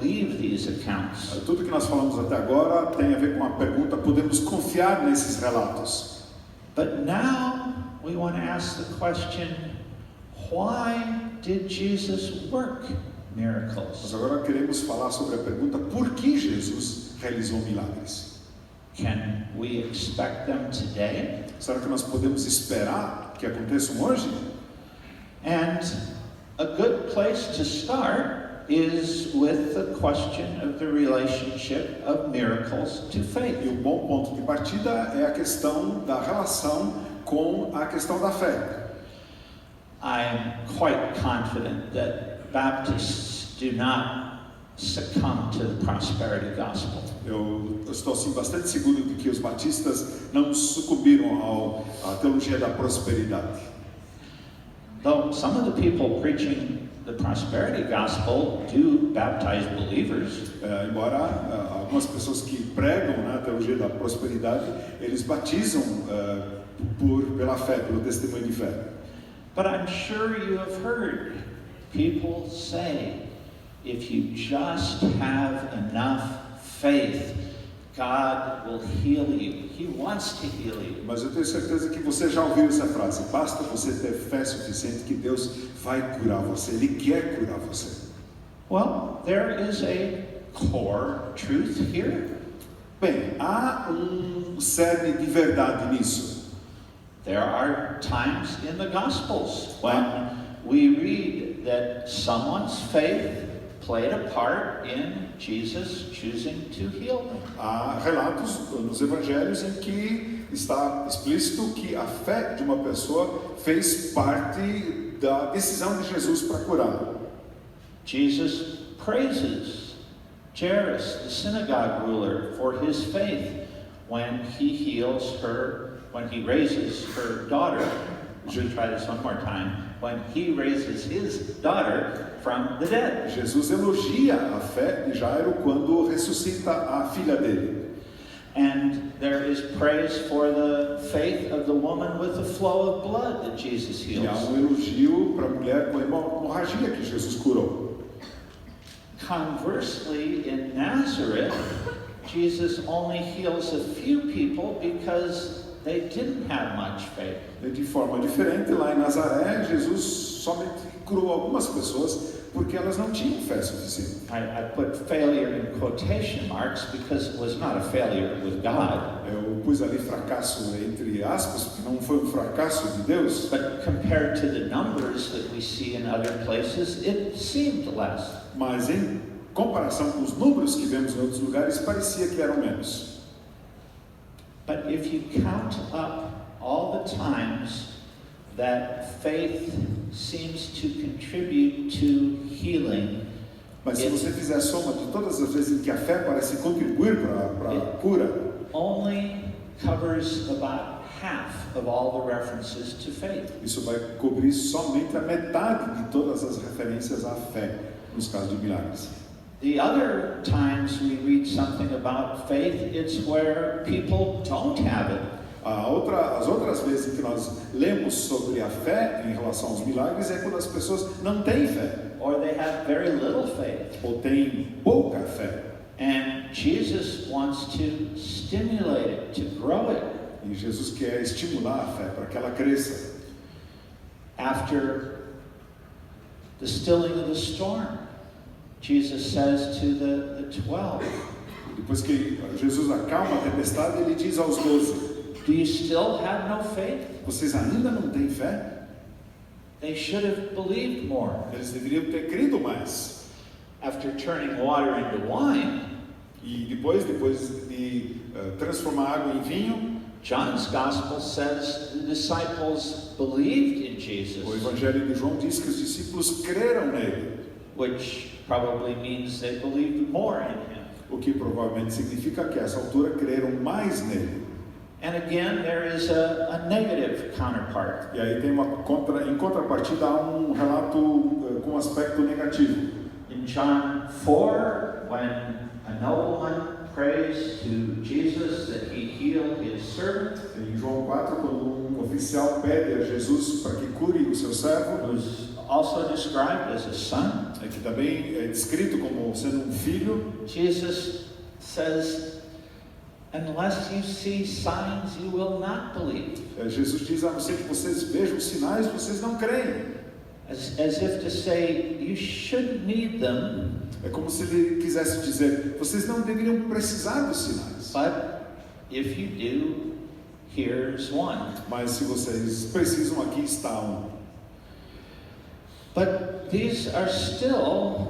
believe these accounts? Tudo que nós falamos até agora tem a ver com a pergunta: podemos confiar nesses relatos? But now we want to ask the question, why did Jesus work miracles? Mas agora queremos falar sobre a pergunta: por que Jesus realizou milagres? Can we expect them today? Será que nós podemos esperar que aconteçam hoje? And a good place to start is with the question of the relationship of miracles to faith. E um bom ponto de partida é a questão da relação com a questão da fé. I'm quite confident that Baptists do not succumb to the prosperity gospel. Eu estou assim bastante seguro de que os batistas não sucumbiram à teologia da prosperidade. Though some of the people preaching the prosperity gospel do baptize believers. Embora algumas pessoas que pregam, né, a teologia da prosperidade, eles batizam pela fé, pelo testemunho de fé. But I'm sure you have heard people say, if you just have enough faith, God will heal you. He wants to heal you. Mas eu tenho certeza que você já ouviu essa frase: basta você ter fé suficiente que Deus vai curar você. Ele quer curar você. Well, there is a core truth here. Bem, há cerne de verdade nisso. There are times in the Gospels when we read that someone's faith played a part in Jesus choosing to heal them. Há relatos nos evangelhos em que está explícito que a fé de uma pessoa fez parte da decisão de Jesus para curá-la. Jesus praises Jairus, the synagogue ruler, for his faith when he raises her daughter. Let me try this one more time. When he raises his daughter from the dead. Jesus elogia a fé de Jairo quando ressuscita a filha dele. And there is praise for the faith of the woman with the flow of blood that Jesus heals. E há elogio para a mulher com hemorragia que Jesus curou. Conversely, in Nazareth, Jesus only heals a few people because they didn't have much faith. De forma diferente, lá em Nazaré, Jesus somente curou algumas pessoas porque elas não tinham fé suficiente. I put failure in quotation marks because it was not a failure with God. Eu pus ali fracasso entre aspas, porque não foi fracasso de Deus. But compared to the numbers that we see in other places, it seemed less. Mas em comparação com os números que vemos em outros lugares, parecia que eram menos. But if you count up all the times that faith seems to contribute to healing, mas se você fizer a soma de todas as vezes em que a fé parece contribuir para a cura, only covers about half of all the references to faith. Isso vai cobrir somente a metade de todas as referências à fé nos casos de milagres. The other times we read something about faith, it's where people don't have it. As outras vezes que nós lemos sobre a fé em relação aos milagres é quando as pessoas não têm fé. Or they have very little faith. Ou têm pouca fé. And Jesus wants to stimulate it, to grow it. E Jesus quer estimular a fé para que ela cresça. After the stilling of the storm, Jesus says to the 12, depois que Jesus acalma a tempestade, ele diz aos 12: do you still have no faith? Vocês ainda não têm fé? They should have believed more. Eles deveriam ter crido mais. After turning water into wine, e depois de transformar água em vinho, John's Gospel says the disciples believed in Jesus. O Evangelho de João diz que os discípulos creram nele. Which probably means they believed more in him. O que provavelmente significa que a essa altura creram mais nele. And again, there is a negative counterpart. E aí tem em contrapartida há relato com aspecto negativo. In John 4, when a nobleman prays to Jesus that he heal his servant, Em João 4, quando um oficial pede a Jesus para que cure o seu servo, who's also described as a son, que também é descrito como sendo um filho, Jesus says, unless you see signs, you will not believe. Jesus diz a não ser que vocês vejam sinais, vocês não creem. As if to say, you shouldn't need them, É como se ele quisesse dizer, vocês não deveriam precisar dos sinais. but if you do, here's one. Mas se vocês precisam, aqui está um. But these are still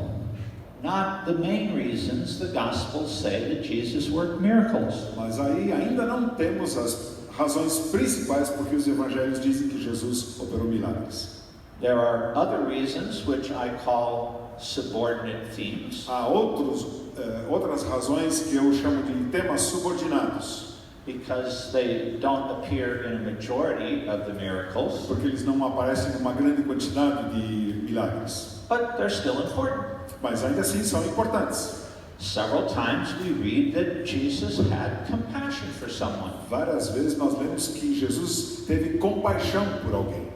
not the main reasons the Gospels say that Jesus worked miracles. Mas aí ainda não temos as razões principais porque os evangelhos dizem que Jesus operou milagres. There are other reasons which I call subordinate themes. Há outras razões que eu chamo de temas subordinados. Because they don't appear in a majority of the miracles, Porque eles não aparecem numa grande quantidade de milagres. but they're still important. Mas ainda assim são importantes. Several times we read that Jesus had compassion for someone. Várias vezes nós lemos que Jesus teve compaixão por alguém.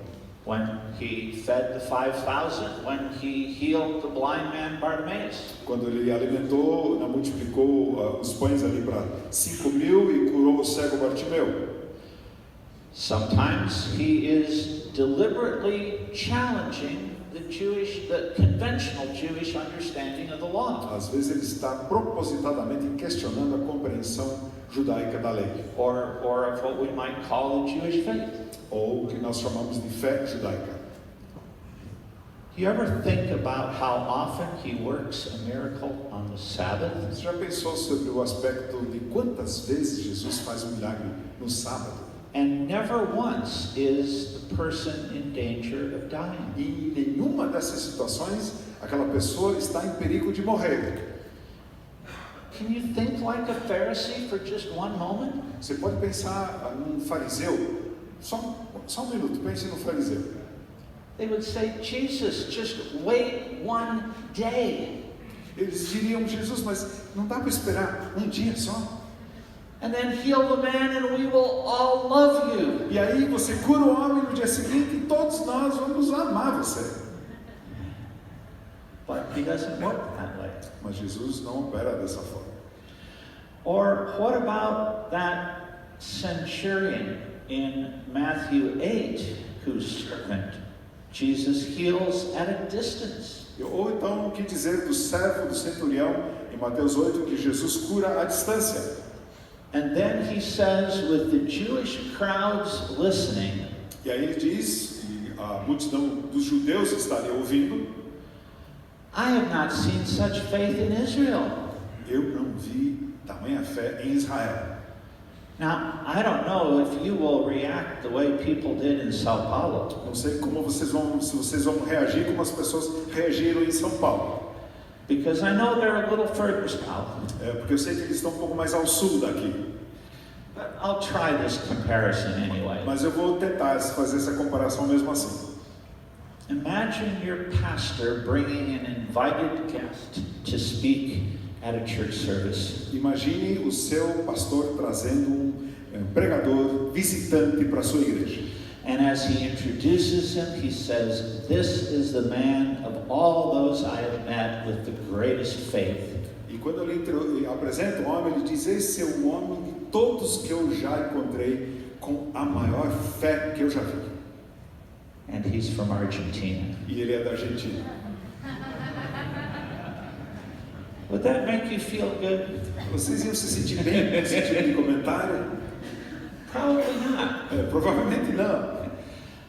When he fed the 5,000, when he healed the blind man Bartimaeus. Quando ele alimentou, multiplicou os pães ali para 5.000 e curou o cego Bartimeu. Sometimes he is deliberately challenging the conventional Jewish understanding of the law, Às vezes ele está propositadamente questionando a compreensão judaica da lei, or of what we might call the Jewish faith. ou o que nós chamamos de fé judaica. Do you ever think about how often he works a miracle on the Sabbath? Você já pensou sobre o aspecto de quantas vezes Jesus faz um milagre no sábado? And never once is the person in danger of dying. E em nenhuma dessas situações aquela pessoa está em perigo de morrer. Can you think like a Pharisee for just one moment? Você pode pensar num fariseu, só um minuto, pense no fariseu. They would say, Jesus, just wait one day. Eles diriam, Jesus, mas não dá para esperar um dia só? And then heal the man and we will all love you. E aí você cura o homem no dia seguinte e todos nós vamos amar você. But he doesn't work that way. Mas Jesus não opera dessa forma. Or what about that centurion in Matthew 8 whose servant Jesus heals at a distance? Ou então o que dizer do servo do centurião em Mateus 8 que Jesus cura à distância? And then he says, with the Jewish crowds listening, E aí ele diz, e a multidão dos judeus estaria ouvindo, I have not seen such faith in Israel. eu não vi tamanha fé em Israel. Now, I don't know if you will react the way people did in São Paulo, Não sei como se vocês vão reagir como as pessoas reagiram em São Paulo. because I know they're a little further south. Porque eu sei que eles estão um pouco mais ao sul daqui. But I'll try this comparison anyway. Mas eu vou tentar fazer essa comparação mesmo assim. Imagine your pastor bringing an invited guest to speak at a church service. Imagine o seu pastor trazendo um pregador visitante para a sua igreja. And as he introduces him, he says, "This is the man of all those I have met with the greatest faith." E quando ele apresenta o homem, ele diz: esse é o homem de todos que eu já encontrei com a maior fé que eu já vi. And he's from Argentina. E ele é da Argentina. Would that make you feel good? Vocês iam se sentir bem com esse tipo de comentário? Probably not. Provavelmente não.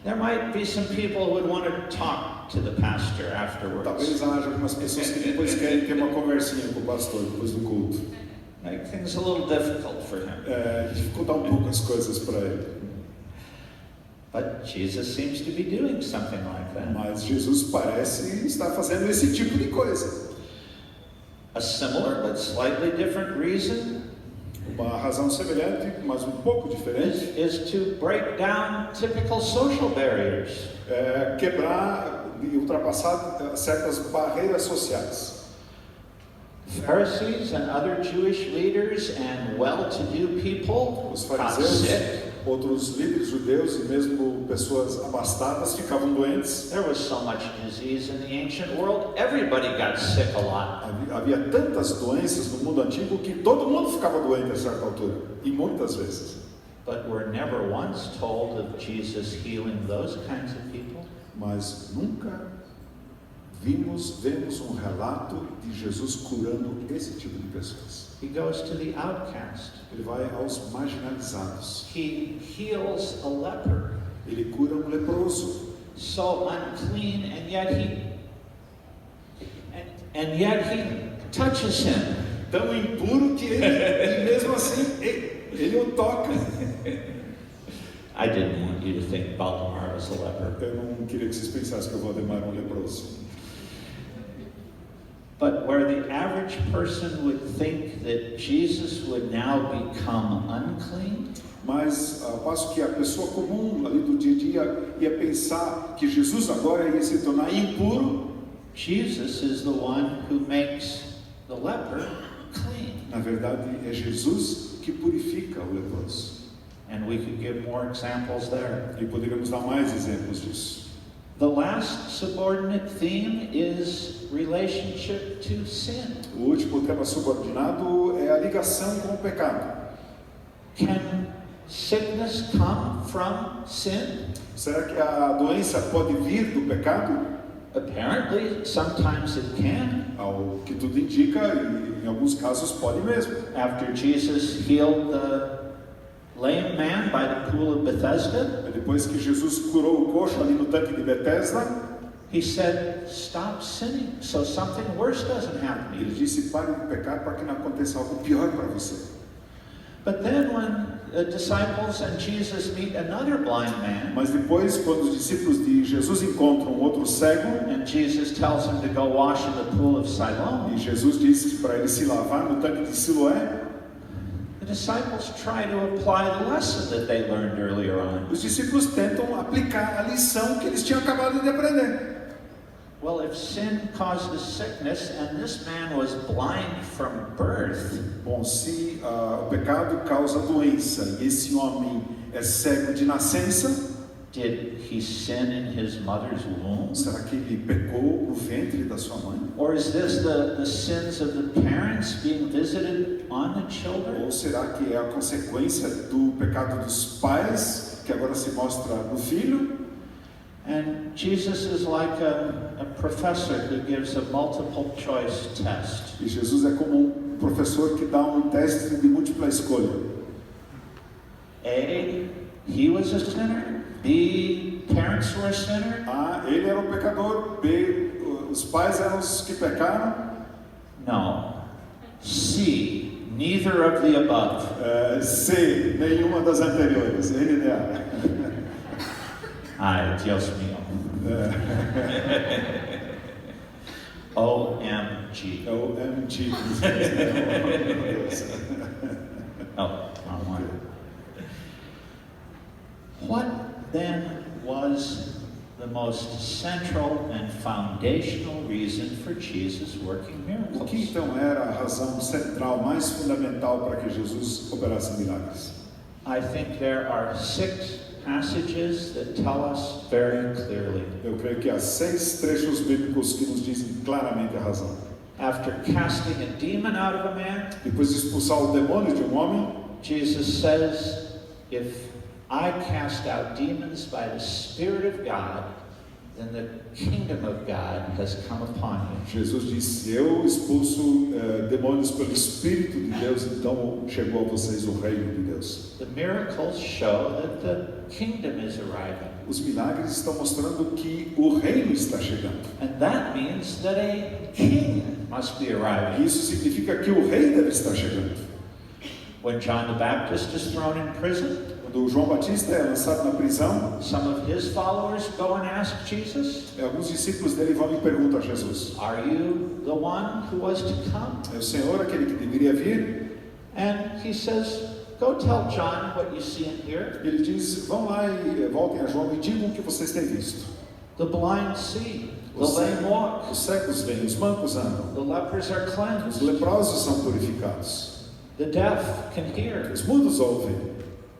There might be some people who would want to talk to the pastor afterwards. Talvez haja algumas pessoas que depois querem ter uma conversinha com o pastor depois do culto. Make things a little difficult for him. Dificultar um pouco as coisas para ele. But Jesus seems to be doing something like that. Mas Jesus parece estar fazendo esse tipo de coisa. A similar but slightly different reason Uma razão semelhante, mas um pouco diferente, is to break down typical social barriers. Quebrar e ultrapassar certas barreiras sociais. Pharisees and other Jewish leaders and well-to-do people Os got fariseus, sick. outros líderes judeus e mesmo pessoas abastadas ficavam doentes. There was so much disease in the ancient world, everybody got sick a lot. Havia tantas doenças no mundo antigo que todo mundo ficava doente a certa altura, e muitas vezes. But we're never once told of Jesus healing those kinds of people. Mas nunca vemos um relato de Jesus curando esse tipo de pessoas. He goes to the outcast. Ele vai aos marginalizados. He heals a leper, Ele cura um leproso, so unclean, and yet he touches him. tão impuro que e mesmo assim, ele o toca. I didn't want you to think Valdemar was a leper. Eu não queria que vocês pensassem que o Valdemar é um leproso. But where the average person would think that Jesus would now become unclean, Mas ao passo que a pessoa comum ali do dia a dia ia pensar que Jesus agora ia se tornar impuro, Jesus is the one who makes the leper clean. na verdade é Jesus que purifica o leproso. And we could give more examples there. E poderíamos dar mais exemplos disso. The last subordinate theme is relationship to sin. O último tema subordinado é a ligação com o pecado. Can sickness come from sin? Será que a doença pode vir do pecado? Apparently, sometimes it can. Ao que tudo indica, e em alguns casos pode mesmo. After Jesus healed the lame man by the pool of Bethesda, Depois que Jesus curou o coxo ali no tanque de Betesda, he said, "Stop sinning so something worse doesn't happen to ele you." disse: pare de pecar para que não aconteça algo pior para você. But then when the disciples and Jesus meet another blind man, Mas depois, quando os discípulos de Jesus encontram um outro cego, and Jesus tells him to go wash in the pool of Siloam, e Jesus disse para ele se lavar no tanque de Siloé, the disciples try to apply the lesson that they learned earlier on. os discípulos tentam aplicar a lição que eles tinham acabado de aprender. Well, if sin causes sickness and this man was blind from birth, Bom, se o pecado causa doença e esse homem é cego de nascença, did he sin in his mother's womb? será que ele pecou no ventre da sua mãe? Or is this the sins of the parents being visited on the children? Ou será que é a consequência do pecado dos pais que agora se mostra no filho? And Jesus is like a professor who gives a multiple choice test. E Jesus é como um professor que dá um teste de múltipla escolha. A, he was a sinner. B, parents were a sinner. A, ele era um pecador. B, os pais eram os que pecaram. No. C, neither of the above. C, nenhuma das anteriores. NDA. Ay, Dios mío. OMG. OMG. Oh, wrong one. What then was the most central and foundational reason for Jesus working O que miracles? então era a razão central, mais fundamental para que Jesus operasse milagres? I think there are 6 passages that tell us very clearly. Eu creio que há 6 trechos bíblicos que nos dizem claramente a razão. After casting a demon out of a man, Depois de expulsar o demônio de um homem, Jesus says, "If I cast out demons by the Spirit of God, then the kingdom of God has come upon you." Jesus disse: eu expulso demônios pelo Espírito de Deus, então chegou a vocês o reino de Deus. The miracles show that the kingdom is arriving. Os milagres estão mostrando que o reino está chegando. And that means that a king must be arriving. Isso significa que o rei deve estar chegando. When John the Baptist is thrown in prison, Quando João Batista é lançado na prisão, some of his followers go and ask Jesus, alguns discípulos dele vão e perguntam a Jesus: "Are you the one who was to come?" é o Senhor aquele que deveria vir? And he says, "Go tell John what you see and hear." Ele diz: vão lá e voltem a João e digam o que vocês têm visto. The blind see. The lame walk. Os cegos veem, os mancos andam. The lepers are Os cleansed. leprosos são purificados. The deaf can hear. Os mudos ouvem.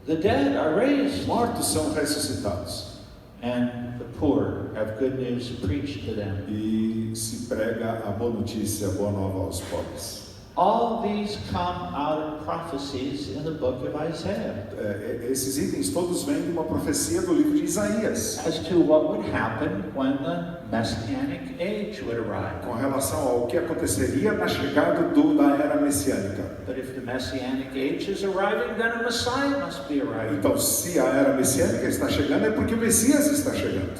The dead are Os raised. mortos são ressuscitados. And the poor have good news preached to them. E se prega a boa notícia, a boa nova aos pobres. All these come out of prophecies in the book of Isaiah Esses itens todos vêm de uma profecia do livro de Isaías, as to what would happen when the Messianic age would arrive. com relação ao que aconteceria na chegada da era messiânica. But if the Messianic age is arriving, then a Messiah must be arriving. Então, se a era messiânica está chegando, é porque o Messias está chegando.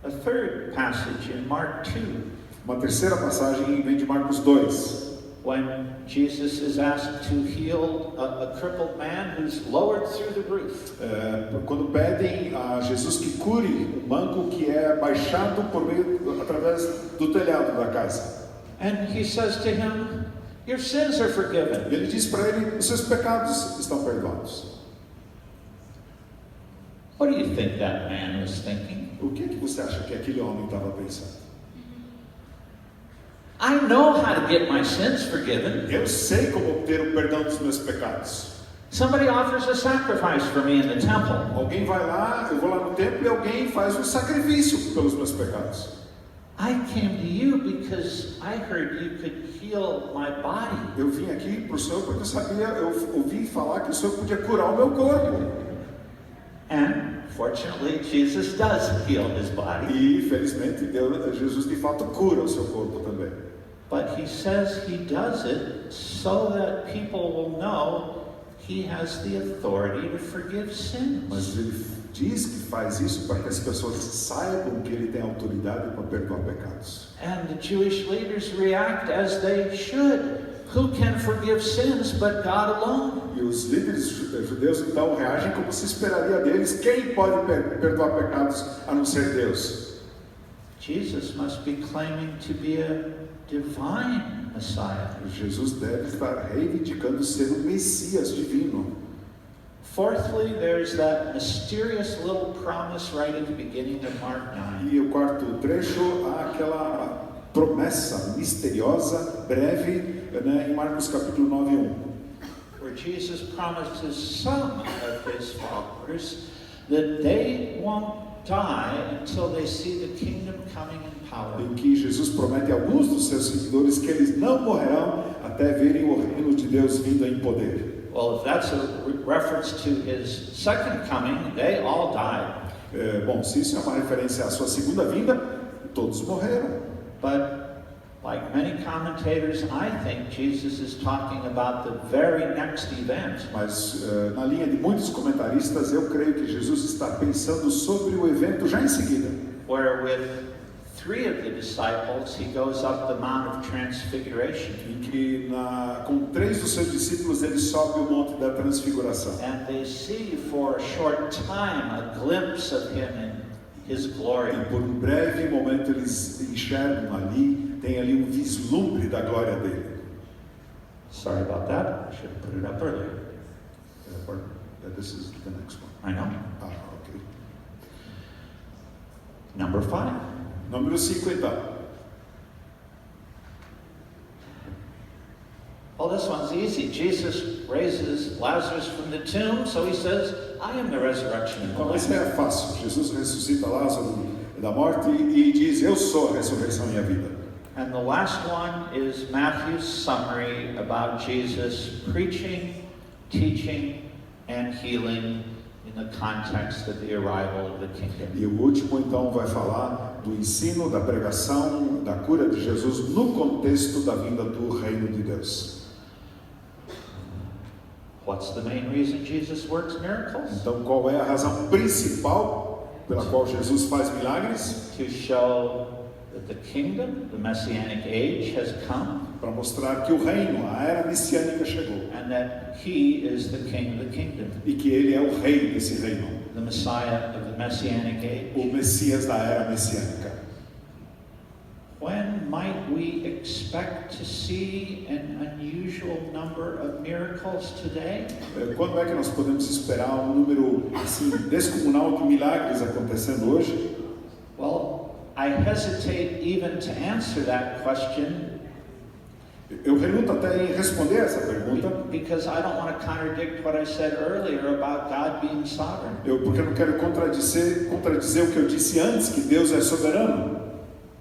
A third passage in Mark 2, Uma terceira passagem vem de Marcos 2, when Jesus is asked to heal a crippled man who's lowered through the roof. quando pedem a Jesus que cure um manco que é baixado através do telhado da casa. And he says to him, your sins are forgiven. Ele diz para ele, os seus pecados estão perdoados. What do you think that man was thinking? O que você acha que aquele homem estava pensando? I know how to get my sins forgiven. Eu sei como obter o perdão dos meus pecados. Somebody offers a sacrifice for me in the temple. Alguém vai lá, eu vou lá no templo e alguém faz um sacrifício pelos meus pecados. I came to you because I heard you could heal my body. Eu vim aqui para o Senhor porque eu ouvi falar que o Senhor podia curar o meu corpo. And fortunately, Jesus does heal his body. E felizmente Jesus de fato cura o seu corpo também. But he says he does it so that people will know he has the authority to forgive sins. Mas ele diz que faz isso para que as pessoas saibam que ele tem autoridade para perdoar pecados. And the Jewish leaders react as they should. Who can forgive sins but God alone? E os líderes judeus então reagem como se esperaria deles. Quem pode perdoar pecados a não ser Deus? Jesus must be claiming to be a divine Messiah. Jesus deve estar reivindicando ser o Messias divino. Fourthly, there's that mysterious little promise right at the beginning of Mark 9. E o quarto trecho há aquela promessa misteriosa, breve, em Marcos capítulo 9:1. Where Jesus promises some of his followers that they won't die until they see the kingdom coming in power. Em que Jesus promete a alguns dos seus seguidores que eles não morrerão até verem o reino de Deus vindo em poder. Well, if that's a reference to his second coming, they all died. Bom, se isso é uma referência à sua segunda vinda, todos morreram. But like many commentators, I think Jesus is talking about the very next event. Mas na linha de muitos comentaristas, eu creio que Jesus está pensando sobre o evento já em seguida. Where with 3 of the disciples, he goes up the Mount of Transfiguration. Em que com 3 dos seus discípulos ele sobe o monte da transfiguração. And they see for a short time a glimpse of him in his glory. E por um breve momento eles enxergam ali, tem ali um vislumbre da glória dele. Sorry about that. I should have put it up earlier. This is the next one. I know. Ok. Number 5. Número 5 então. Well, this one's easy. Jesus raises Lazarus from the tomb, so he says, I am the resurrection and the Então esse life. é fácil. Jesus ressuscita Lázaro da morte e diz, eu sou a ressurreição e a vida. And the last one is Matthew's summary about Jesus preaching, teaching, and healing in the context of the arrival of the kingdom. E o último então vai falar do ensino, da pregação, da cura de Jesus no contexto da vinda do reino de Deus. What's the main reason Jesus works miracles? Então qual é a razão principal pela qual Jesus faz milagres? To show that the kingdom, the messianic age, has come, Para mostrar que o reino, a era messiânica chegou. and that he is the king of the kingdom, E que ele é o rei desse reino, the Messiah of the messianic age. o Messias da era messiânica. When might we expect to see an unusual number of miracles today? Quando é que nós podemos esperar um número assim, descomunal de milagres acontecendo hoje? I hesitate even to answer that question Eu reluto até em responder essa pergunta, because I don't want to contradict what I said earlier about God being sovereign. porque eu não quero contradizer o que eu disse antes, que Deus é soberano.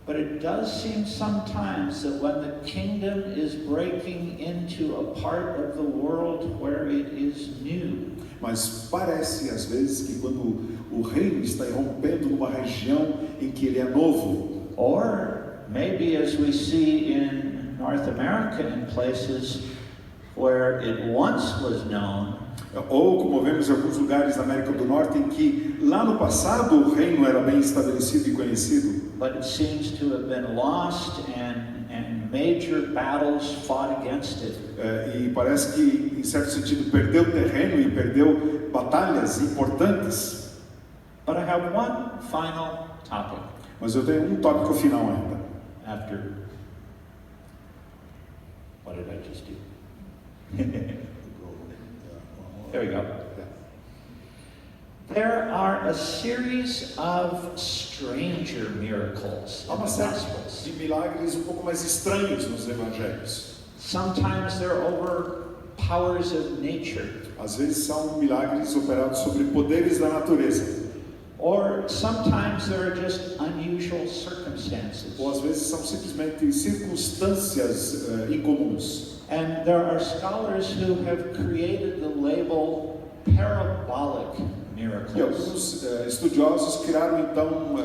But it does seem sometimes that when the kingdom is breaking into a part of the world where it is new, Mas parece às vezes que quando o reino está irrompendo numa região em que ele é novo, or maybe as we see in North America in places where it once was known, ou como vemos em alguns lugares da América do Norte em que lá no passado o reino era bem estabelecido e conhecido, but it seems to have been lost and major battles fought against it. e parece que em certo sentido perdeu terreno e perdeu batalhas importantes. But I have one final topic Mas eu tenho um tópico final ainda. after. What did I just do? There we go. There are a series of stranger miracles Há in uma the série Gospels. de milagres um pouco mais estranhos nos evangelhos. Sometimes they're over powers of nature, Às vezes são milagres operados sobre poderes da natureza, or sometimes there are just unusual circumstances. ou às vezes são simplesmente circunstâncias incomuns. And there are scholars who have created the label parabolic E miracles, alguns estudiosos criaram então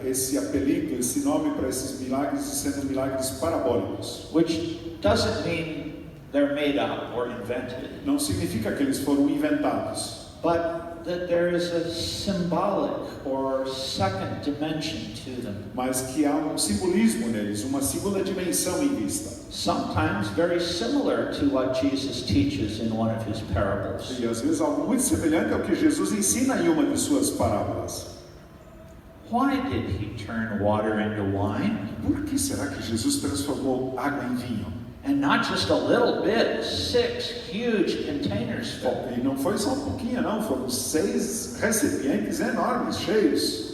esse apelido, esse nome para esses milagres, sendo milagres parabólicos. which doesn't mean they're made up or invented, Não significa que eles foram inventados, but that there is a symbolic or second dimension to them. mas que há um simbolismo neles, uma segunda dimensão em vista. Sometimes very similar to what Jesus teaches in one of his parables. E às vezes algo muito semelhante ao que Jesus ensina em uma de suas parábolas. Why did he turn water into wine? Por que será que Jesus transformou água em vinho? And not just a little bit, 6 huge containers full. E não foi só um pouquinho, não, foram 6 recipientes enormes, cheios.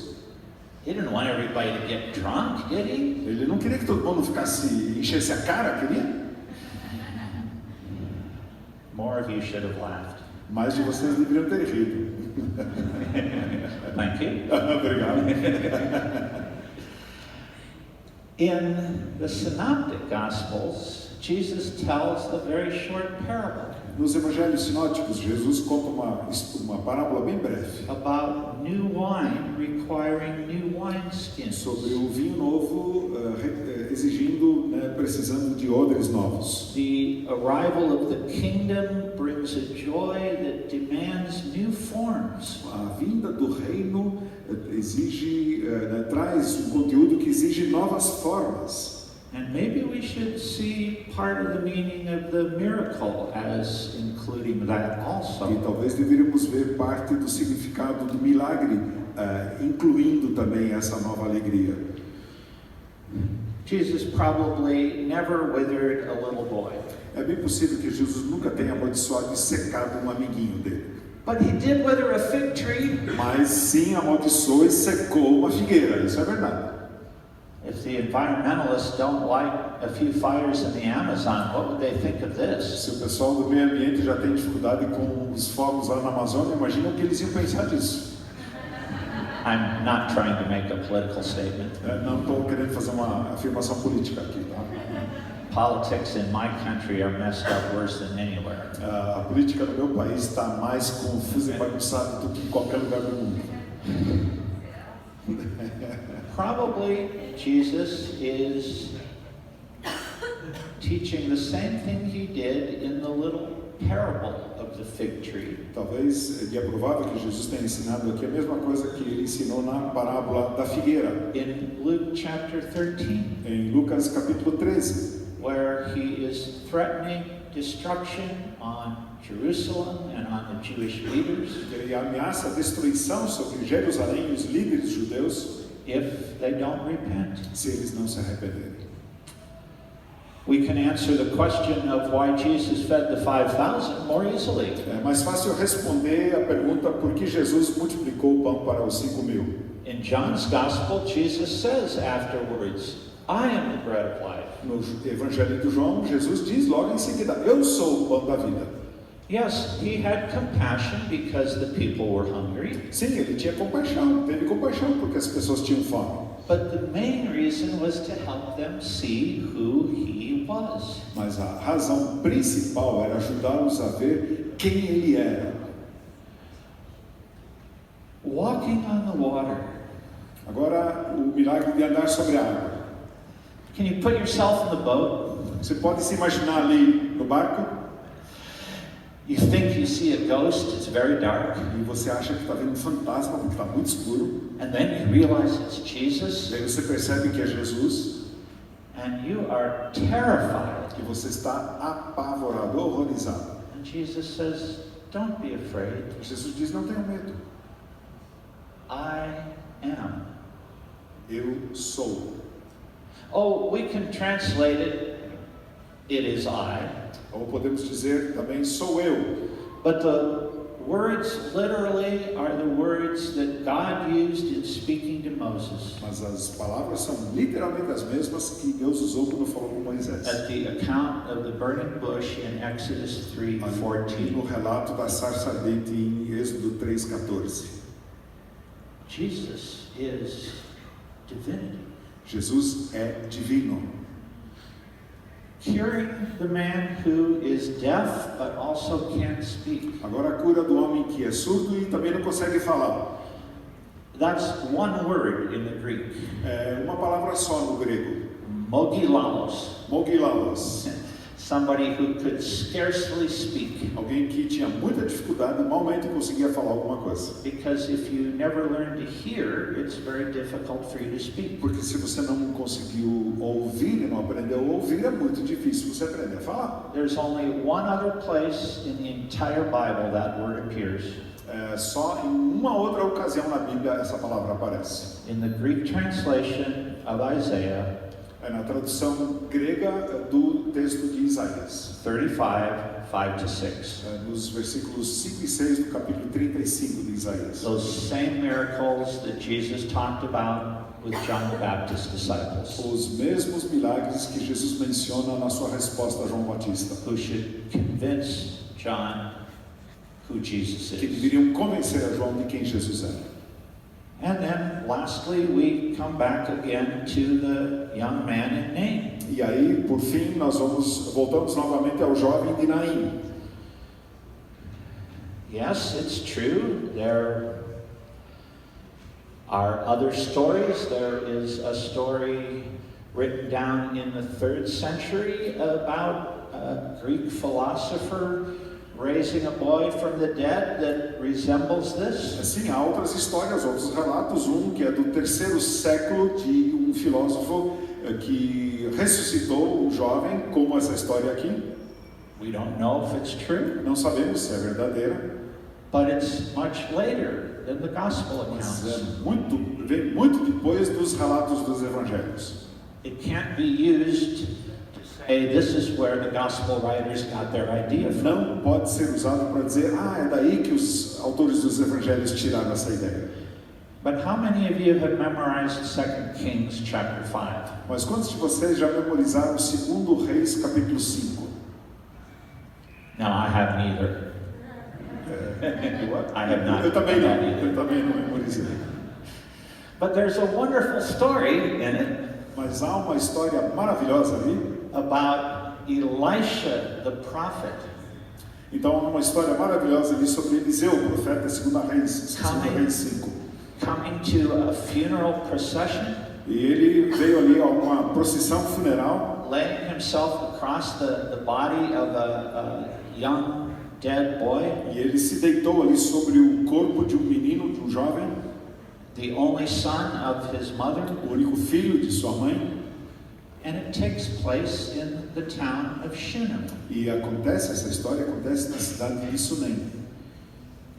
He didn't want everybody to get drunk, did he? Ele não queria que todo mundo enchesse a cara, queria? More of you should have laughed. Mais de vocês deveriam ter rido. Thank you. Obrigado. In the Synoptic Gospels, Jesus tells a very short parable Nos evangelhos sinóticos, Jesus conta uma parábola bem breve about new wine requiring new wineskins. sobre o vinho novo exigindo, precisando de odres novos. The arrival of the kingdom brings a joy that demands new forms. A vinda do reino exige, traz um conteúdo que exige novas formas. And maybe we should see part of the meaning of the miracle as including that E also. talvez deveríamos ver parte do significado do milagre, incluindo também essa nova alegria. Jesus probably never withered a little boy, É bem possível que Jesus nunca tenha amaldiçoado e secado um amiguinho dele. but he did wither a fig tree. Mas sim amaldiçoou e secou uma figueira, isso é verdade. If the environmentalists don't like a few fires in the Amazon, what would they think of this? Se o pessoal do meio ambiente já tem dificuldade com os fogos lá na Amazônia, imagina o que eles iam pensar disso. I'm not trying to make a political statement. Não estou querendo fazer uma afirmação política aqui, tá? Politics in my country are messed up worse than anywhere. A política no meu país está mais confusa e bagunçada do que em qualquer lugar do mundo. Probably Jesus is teaching the same thing he did in the little parable of the fig tree. Talvez, e é provável que Jesus tenha ensinado aqui a mesma coisa que ele ensinou na parábola da figueira, In Luke chapter 13, em Lucas capítulo 13, where he is threatening destruction on Jerusalem and on the Jewish leaders ele ameaça a destruição sobre Jerusalém e os líderes judeus if they don't repent. se eles não se arrependerem. We can answer the question of why Jesus fed the 5,000 more easily. É mais fácil responder a pergunta por que Jesus multiplicou o pão para os 5.000. In John's Gospel, Jesus says afterwards, I am the bread of life. No Evangelho de João, Jesus diz logo em seguida, eu sou o pão da vida. Yes, he had compassion because the people were hungry. Sim, ele tinha compaixão, teve compaixão porque as pessoas tinham fome. But the main reason was to help them see who he was. Mas a razão principal era ajudá-los a ver quem ele era. Walking on the water. Agora, o milagre de andar sobre a água. Can you put yourself in the boat? Você pode se imaginar ali no barco? You think you see a ghost, it's very dark. E você acha que está vendo um fantasma porque está muito escuro. And then you realize it's Jesus. E aí você percebe que é Jesus. And you are terrified. E você está apavorado, horrorizado. And Jesus says, don't be afraid. Jesus diz, não tenha medo. I am. Eu sou. Oh, we can translate it, it is I. Ou podemos dizer também, sou eu. But the words literally are the words that God used in speaking to Moses. Mas as palavras são literalmente as mesmas que Deus usou quando falou com Moisés. At the account of the burning bush in Exodus 3:14. No relato da sarça ardente em Êxodo 3:14. Jesus is divinity. Jesus é divino. Curing the man who is deaf but also can't speak. Agora a cura do homem que é surdo e também não consegue falar. That's one word in the Greek. É uma palavra só no grego. Mogilalos. Mogilalos. Somebody who could scarcely speak. Alguém que tinha muita dificuldade e malmente conseguia falar alguma coisa. Because if you never learn to hear, it's very difficult for you to speak. Porque se você não conseguiu ouvir e não aprendeu a ouvir, é muito difícil você aprender a falar. There's only one other place in the entire Bible that word appears. Só em uma outra ocasião na Bíblia essa palavra aparece. In the Greek translation of Isaiah, na tradução grega do texto de Isaías. 35:5-6. Nos versículos 5 e 6 do capítulo 35 de Isaías. Those same miracles that Jesus talked about with John the Baptist's disciples. Os mesmos milagres que Jesus menciona na sua resposta a João Batista. Who should convince John who Jesus Que is. deveriam convencer a João de quem Jesus era. And then, lastly, we come back again to the young man in Nain. E aí, por fim, nós voltamos novamente ao jovem de Naim. Yes, it's true. There are other stories. There is a story written down in the 3rd century about a Greek philosopher raising a boy from the dead that resembles this. Sim, há outras histórias, outros relatos. Que é do 3º século de um filósofo que ressuscitou um jovem, como essa história aqui. We don't know if it's true. Não sabemos se é verdadeira. But it's much later than the gospel accounts. Vem muito depois dos relatos dos evangelhos. It can't be used to say this is where the gospel writers got their idea from. Não pode ser usado para dizer, é daí que os autores dos evangelhos tiraram essa ideia. But how many of you have memorized 2 Kings chapter 5? Mas quantos de vocês já memorizaram 2 Reis capítulo 5? No, I haven't either. I have not. Eu também não memorizei. But there's a wonderful story in it. Mas há uma história maravilhosa ali. About Elisha, the prophet. Então há uma história maravilhosa ali sobre Eliseu, o profeta, 2 Reis 5. Coming to a funeral procession. E ele veio ali a uma procissão funeral. Laying himself across the body of a young dead boy. E ele se deitou ali sobre o corpo de um menino, de um jovem. The only son of his mother. O único filho de sua mãe. And it takes place in the town of Shunem. E essa história acontece na cidade de Sunem.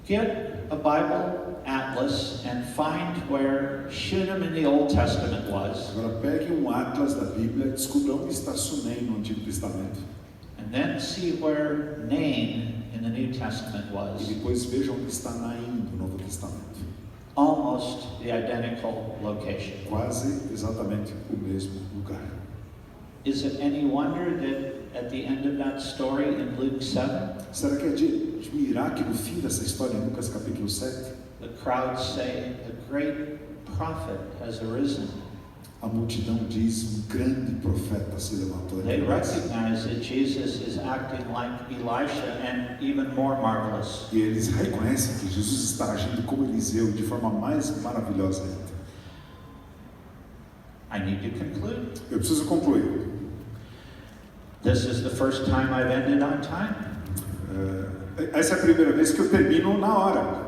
Get a Bible atlas and find where Shunem in the Old Testament was. Agora pegue atlas da Bíblia e descubra onde está Sunem no Antigo Testamento. And then see where Nain in the New Testament E was. depois veja onde está Naim no Novo Testamento. Almost the identical location. Quase exatamente o mesmo lugar. Is it any wonder that at the end of that story in Luke 7, Será que é de admirar que no fim dessa história, em Lucas capítulo 7, the crowds say a great prophet has arisen? a multidão diz, grande profeta se levantou They entre nós. recognize that Jesus is acting like Elisha and even more marvelous. E eles reconhecem que Jesus está agindo como Eliseu de forma mais maravilhosa ainda. I need to conclude. Eu preciso concluir. This is the first time I've ended on time. Essa é a primeira vez que eu termino na hora.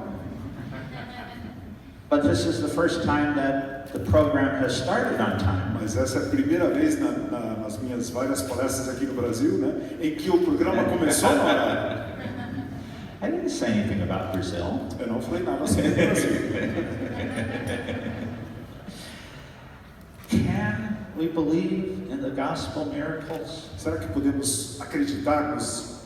But this is the first time that the program has started on time. Mas essa é a primeira vez nas minhas várias palestras aqui no Brasil, né, em que o programa começou na hora. I didn't say anything about Brazil. Eu não falei nada sobre o Brasil. Can we believe in the gospel miracles? Será que podemos acreditar nos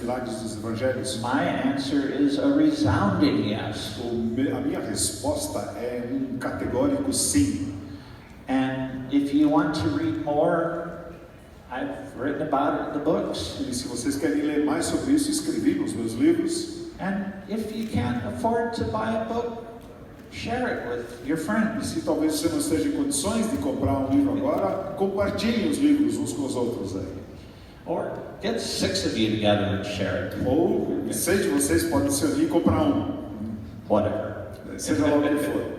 milagres dos evangelhos? My answer is a resounding yes. A minha resposta é categórico sim. And if you want to read more, I've written about it in the books. E se vocês querem ler mais sobre isso, escrevi nos meus livros. And if you can't afford to buy a book, share it with your E friends. se talvez você não esteja em condições de comprar livro agora, compartilhem os livros uns com os outros aí. Or get 6 of you together and share it. Ou 6 de vocês podem se unir e comprar Whatever. seja lá o que for.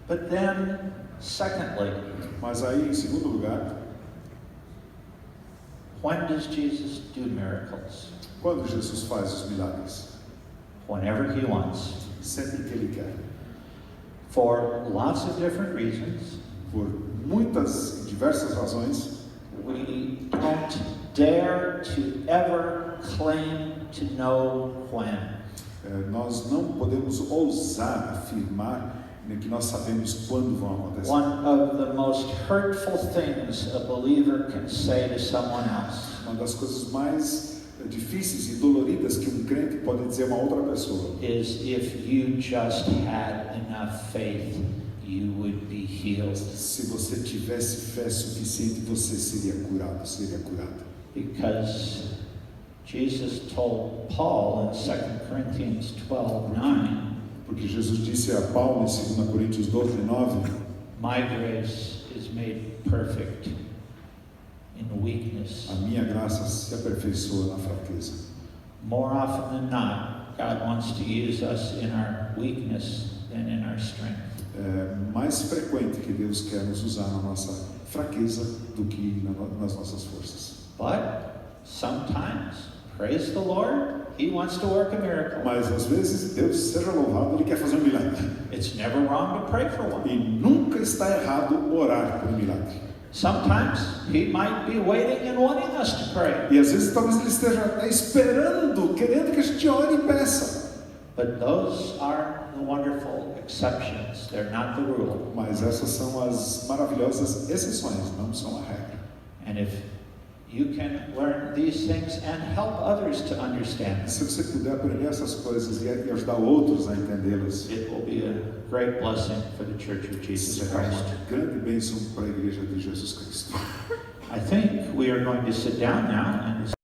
But then, secondly, Mas aí, em segundo lugar, when does Jesus do miracles? quando Jesus faz os milagres? Whenever he wants. Sempre que Ele quer. For lots of different reasons, Por muitas e diversas razões, we don't dare to ever claim to know when. nós não podemos ousar afirmar que nós sabemos quando vão acontecer. One of the most hurtful things a believer can say to someone else Uma das coisas mais difíceis e doloridas que crente pode dizer a uma outra pessoa is if you just had enough faith, you would be healed. se você tivesse fé suficiente, você seria curado, seria curada. Because Jesus told Paul in 2 Corinthians 12:9, Porque Jesus disse a Paulo em 2 Coríntios 12:9, my grace is made perfect in weakness. a minha graça se aperfeiçoa na fraqueza. More often than not, God wants to use us in our weakness than in our strength. É mais frequente que Deus quer nos usar na nossa fraqueza do que nas nossas forças. But sometimes, praise the Lord, He wants to work a miracle. Mas às vezes, Deus seja louvado, Ele quer fazer um milagre. It's never wrong to pray for one. E nunca está errado orar por um milagre. Sometimes He might be waiting and wanting us to pray. E às vezes talvez Ele esteja esperando, querendo que a gente ore e peça. But those are the wonderful exceptions. They're not the rule. Mas essas são as maravilhosas exceções, não são a regra. And if you can learn these things and help others to understand Se them, você puder aprender essas coisas e ajudar outros a entendê-las, it will be a great blessing for the Church of Jesus será Christ. uma grande bênção para a Igreja de Jesus Cristo. I think we are going to sit down now and